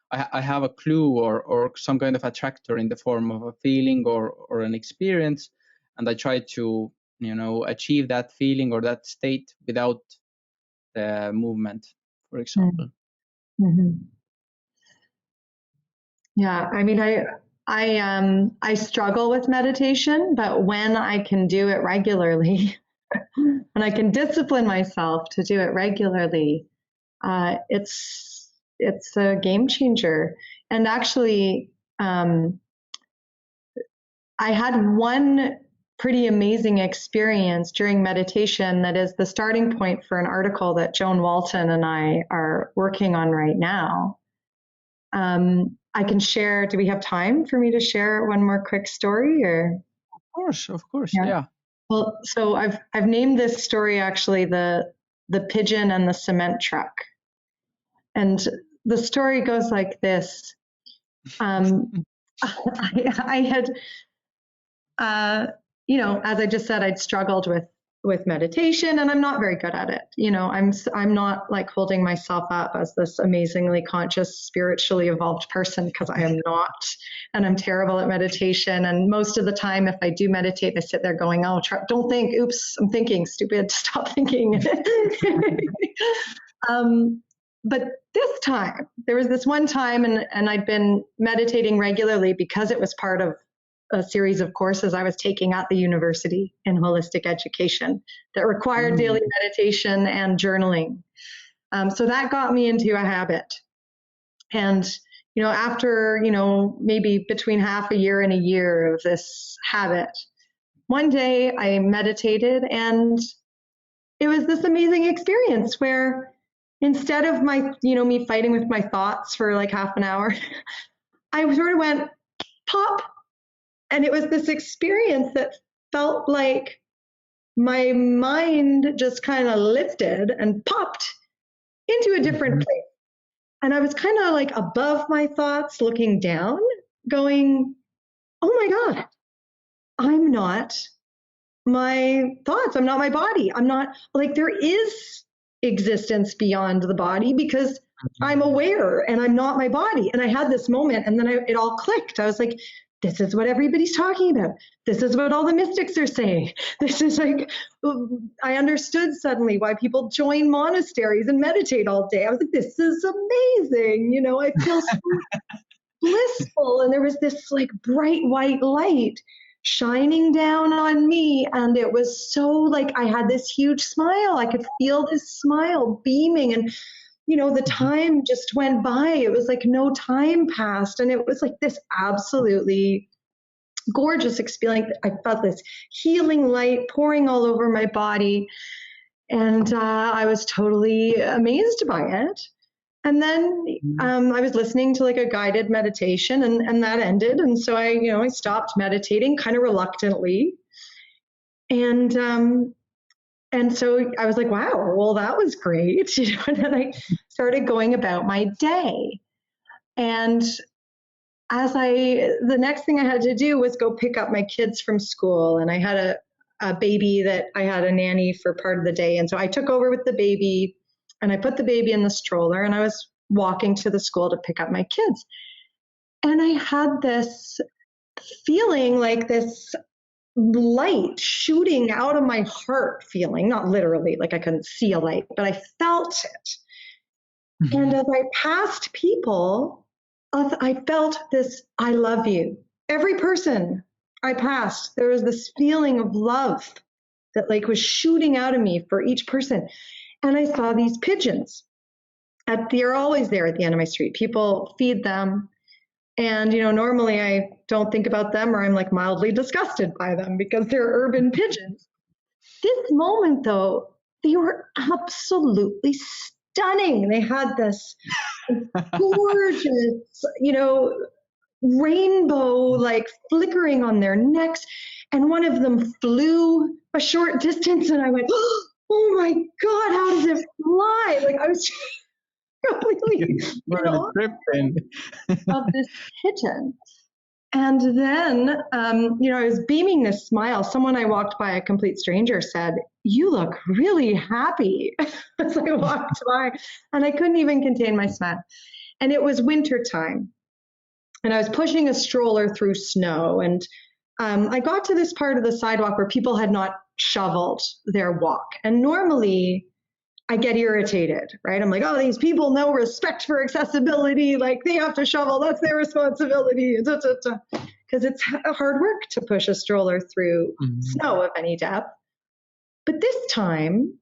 I have a clue, or some kind of attractor in the form of a feeling or an experience, and I try to achieve that feeling or that state without the movement, for example. Mm-hmm. Yeah, I mean, I struggle with meditation, but when I can do it regularly, and I can discipline myself to do it regularly, it's a game changer. And actually, I had one pretty amazing experience during meditation that is the starting point for an article that Joan Walton and I are working on right now. I can share. Do we have time for me to share one more quick story? Or Of course, yeah. Well, so I've named this story actually the pigeon and the cement truck, and the story goes like this. I had, as I just said, I'd struggled with meditation, and I'm not very good at it. I'm not like holding myself up as this amazingly conscious, spiritually evolved person, because I am not, and I'm terrible at meditation. And most of the time, if I do meditate, I sit there going, "Oh, don't think. Oops, I'm thinking. Stupid. Stop thinking." But this time, there was this one time, and I'd been meditating regularly because it was part of a series of courses I was taking at the university in holistic education that required daily meditation and journaling. So that got me into a habit. And, after, maybe between half a year and a year of this habit, one day I meditated, and it was this amazing experience where instead of me fighting with my thoughts for like half an hour, I sort of went pop. And it was this experience that felt like my mind just kind of lifted and popped into a different place. And I was kind of like above my thoughts, looking down, going, "Oh my God, I'm not my thoughts. I'm not my body. I'm not like, there is existence beyond the body because I'm aware and I'm not my body." And I had this moment, and then it all clicked. I was like, this is what everybody's talking about. This is what all the mystics are saying. This is like, I understood suddenly why people join monasteries and meditate all day. I was like, this is amazing. I feel so blissful. And there was this like bright white light shining down on me. And it was so like, I had this huge smile. I could feel this smile beaming, and the time just went by. It was like no time passed. And it was like this absolutely gorgeous experience. I felt this healing light pouring all over my body. And I was totally amazed by it. And then I was listening to like a guided meditation, and that ended. And so I stopped meditating kind of reluctantly. And so I was like, wow, well, that was great. And then I started going about my day. And the next thing I had to do was go pick up my kids from school. And I had a baby that I had a nanny for part of the day. And so I took over with the baby, and I put the baby in the stroller, and I was walking to the school to pick up my kids. And I had this feeling like this light shooting out of my heart feeling, not literally, like I couldn't see a light, but I felt it. Mm-hmm. And as I passed people, I felt this, "I love you." Every person I passed, there was this feeling of love that like was shooting out of me for each person. And I saw these pigeons. They're always there at the end of my street. People feed them. And, normally I don't think about them, or I'm like mildly disgusted by them because they're urban pigeons. This moment though, they were absolutely stunning. They had this gorgeous, rainbow like flickering on their necks. And one of them flew a short distance, and I went, "Oh my God, how does it fly?" Like I was completely of this pigeon. And then, I was beaming this smile. Someone I walked by, a complete stranger, said, "You look really happy," as I walked by, and I couldn't even contain my smile. And it was winter time, and I was pushing a stroller through snow, and I got to this part of the sidewalk where people had not shoveled their walk. And normally I get irritated, right? I'm like, oh, these people no respect for accessibility. Like they have to shovel. That's their responsibility. Because it's hard work to push a stroller through snow of any depth. But this time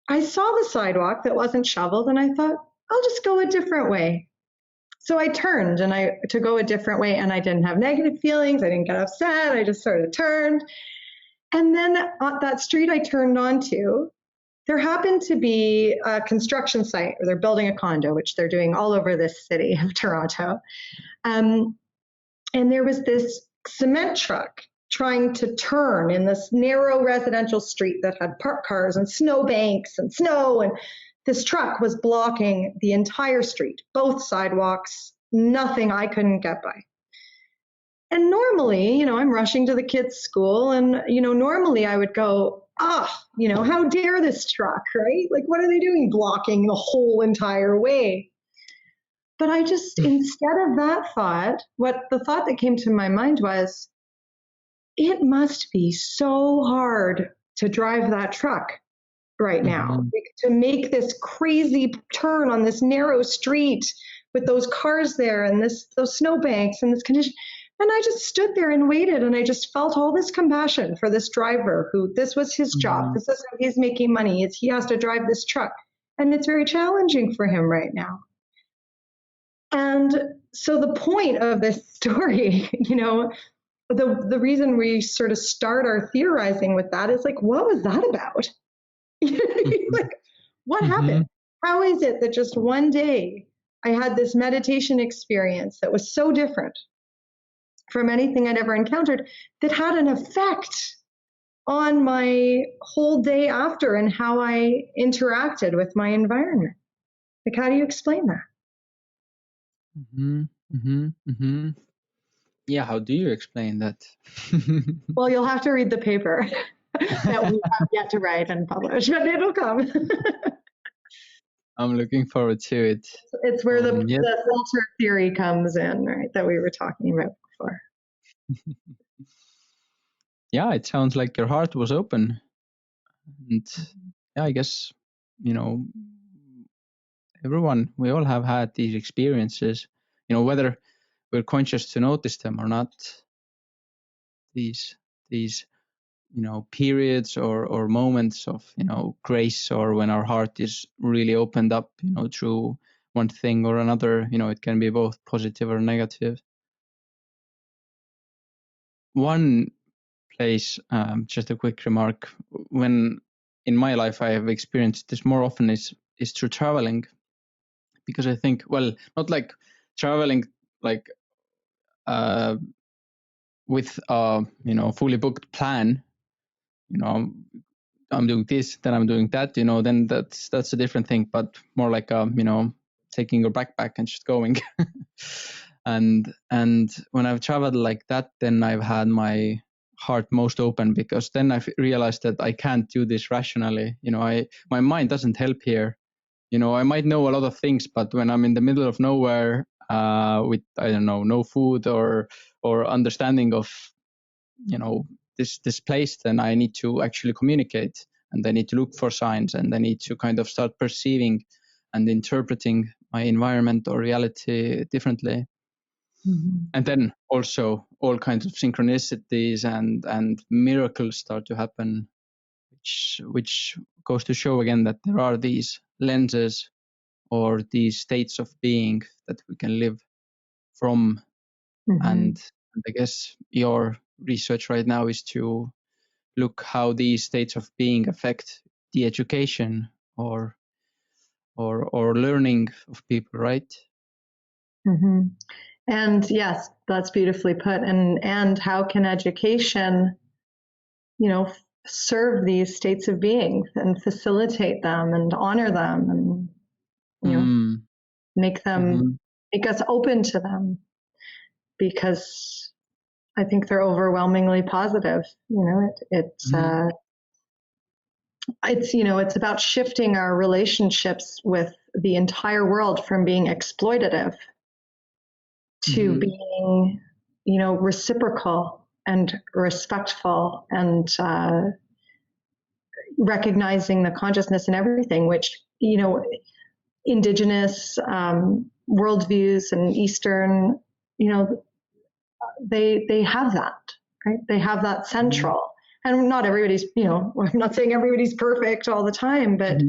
I saw the sidewalk that wasn't shoveled and I thought, I'll just go a different way. So I turned to go a different way, and I didn't have negative feelings. I didn't get upset. I just sort of turned. And then on that street I turned onto, there happened to be a construction site where they're building a condo, which they're doing all over this city of Toronto. And there was this cement truck trying to turn in this narrow residential street that had parked cars and snow banks and snow. And this truck was blocking the entire street, both sidewalks, nothing I couldn't get by. And normally, I'm rushing to the kids' school and, normally I would go, how dare this truck, right? Like, what are they doing blocking the whole entire way? But I just, instead of that thought, the thought that came to my mind was, it must be so hard to drive that truck right now, to make this crazy turn on this narrow street with those cars there and those snowbanks and this condition. And I just stood there and waited, and I just felt all this compassion for this driver who this was his job. This is how he's making money. He has to drive this truck, and it's very challenging for him right now. And so the point of this story, the reason we sort of start our theorizing with that is like, what was that about? Like, what happened? How is it that just one day I had this meditation experience that was so different from anything I'd ever encountered that had an effect on my whole day after and how I interacted with my environment? Like, how do you explain that? Yeah, how do you explain that? Well, you'll have to read the paper that we have yet to write and publish, but it'll come. I'm looking forward to it. It's where the filter theory comes in, right, that we were talking about before. Yeah, it sounds like your heart was open. And yeah, I guess, we all have had these experiences, whether we're conscious to notice them or not, these periods or moments of, grace, or when our heart is really opened up, through one thing or another, it can be both positive or negative. One place, just a quick remark, when in my life I have experienced this more often is through traveling, because I think, well, not like traveling like with a fully booked plan, I'm doing this, then I'm doing that, then that's a different thing, but more like taking your backpack and just going. and when I've traveled like that, then I've had my heart most open, because then I've realized that I can't do this rationally. My mind doesn't help here. I might know a lot of things, but when I'm in the middle of nowhere, with, I don't know, no food or understanding of, this place, then I need to actually communicate, and I need to look for signs, and I need to kind of start perceiving and interpreting my environment or reality differently. And then also all kinds of synchronicities and miracles start to happen, which goes to show again that there are these lenses or these states of being that we can live from. And I guess your research right now is to look how these states of being affect the education or learning of people, right? And yes, that's beautifully put. And how can education, serve these states of being and facilitate them and honor them and make us open to them, because I think they're overwhelmingly positive. It's about shifting our relationships with the entire world from being exploitative to being, reciprocal and respectful and recognizing the consciousness in everything, which, Indigenous worldviews and Eastern, they have that, right? They have that central. And not everybody's, I'm not saying everybody's perfect all the time, but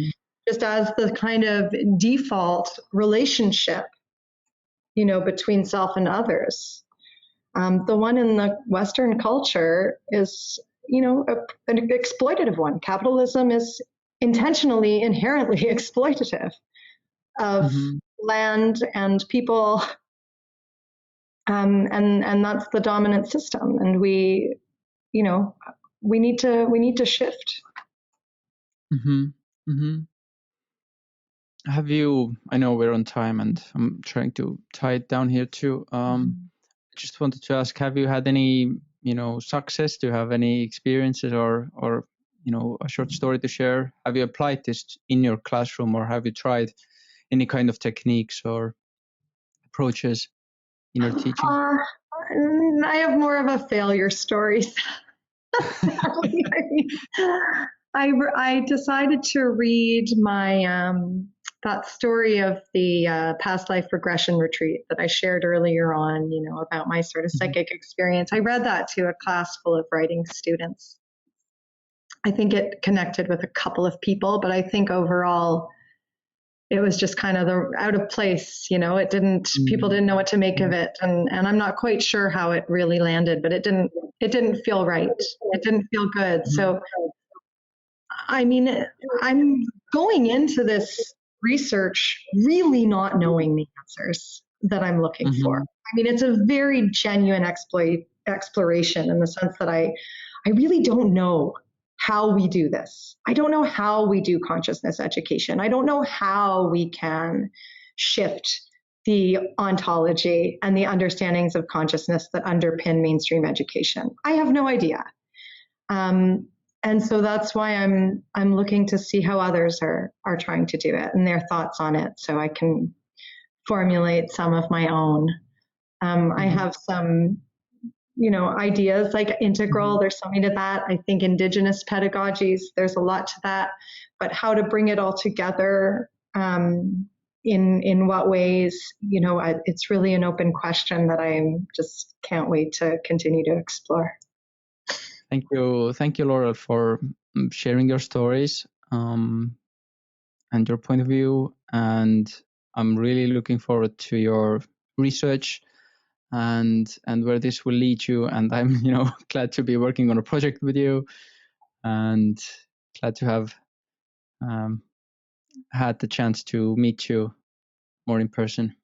just as the kind of default relationship, between self and others. The one in the Western culture is, an exploitative one. Capitalism is intentionally, inherently exploitative of land and people, and that's the dominant system. And we need to shift. Have you? I know we're on time, and I'm trying to tie it down here too. Just wanted to ask: have you had any, success? Do you have any experiences, or a short story to share? Have you applied this in your classroom, or have you tried any kind of techniques or approaches in your teaching? I have more of a failure story. I decided to read my that story of the past life regression retreat that I shared earlier on, about my sort of psychic experience. I read that to a class full of writing students. I think it connected with a couple of people, but I think overall it was just kind of out of place. It didn't, people didn't know what to make of it. And I'm not quite sure how it really landed, but it didn't feel right. It didn't feel good. So, I mean, I'm going into this research really not knowing the answers that I'm looking for. I mean, it's a very genuine exploration in the sense that I really don't know how we do this. I don't know how we do consciousness education. I don't know how we can shift the ontology and the understandings of consciousness that underpin mainstream education. I have no idea. And so that's why I'm looking to see how others are trying to do it and their thoughts on it, so I can formulate some of my own. I have some, ideas like integral. There's something to that. I think Indigenous pedagogies, there's a lot to that. But how to bring it all together, in what ways, it's really an open question that I just can't wait to continue to explore. Thank you, Laurel, for sharing your stories and your point of view. And I'm really looking forward to your research and where this will lead you. And I'm, glad to be working on a project with you, and glad to have had the chance to meet you more in person.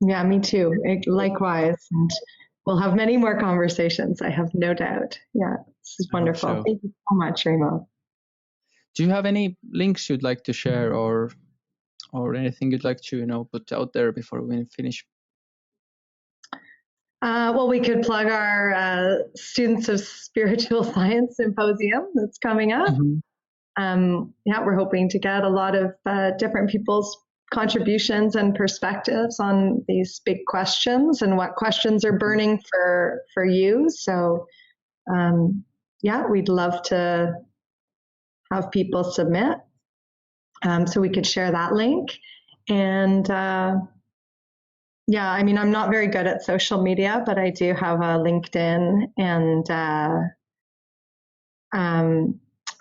Yeah, me too. Likewise. And we'll have many more conversations, I have no doubt. Yeah, this is wonderful. So. Thank you so much, Remo. Do you have any links you'd like to share, or anything you'd like to, put out there before we finish? Well, we could plug our Students of Spiritual Science Symposium that's coming up. We're hoping to get a lot of different people's contributions and perspectives on these big questions and what questions are burning for you. So, we'd love to have people submit, so we could share that link. And I'm not very good at social media, but I do have a LinkedIn, and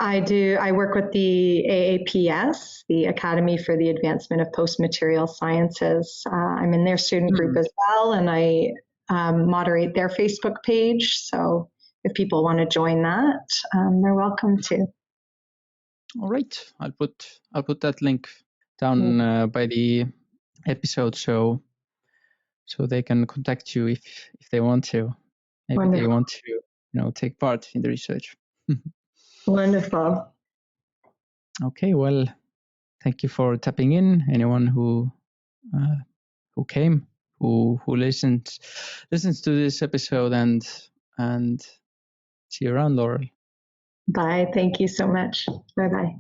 I work with the AAPS, the Academy for the Advancement of Post-Material Sciences. I'm in their student group as well, and I moderate their Facebook page. So if people want to join that, they're welcome to. All right, I'll put that link down by the episode, so they can contact you if they want to. Maybe Wonderful. They want to, take part in the research. Wonderful. Okay, well, thank you for tapping in. Anyone who came, who listens to this episode, and see you around, Laurel. Bye. Thank you so much. Bye-bye.